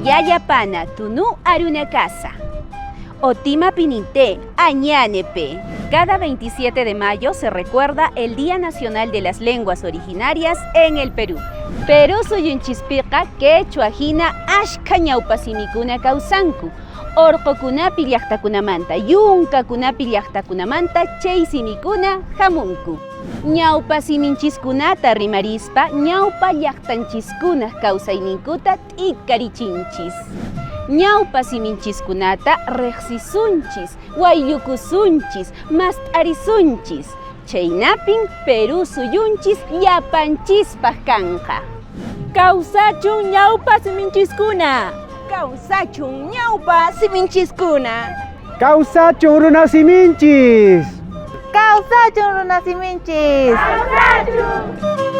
Yayapana tunu aruna casa. Otima Pininte, Añanepe. Cada 27 de mayo se recuerda el Día Nacional de las Lenguas Originarias en el Perú. Perú suyunchispiqa quechua hina ashka ñawpasimikuna kawsanku. Orqokunapi llaqtakunamanta, yunkakunapi llaqtakunamanta chay simikuna hamunku. Ñawpa siminchiskunata rimarispa, ñawpa llaqtanchiskuna kawsayninkuta t'ikkarichinchis. Ñawpa siminchiskunata reqsisunchis, wayllukusunchis, mast'arisunchis. Chaynapin Perú suyunchis llapanchispaq kanqa. Kawsachun ñawpa siminchiskuna. Kawsachun ñawpa siminchiskuna. Kawsachun runa siminchis. Kawsachun runa siminchis. Kawsachun.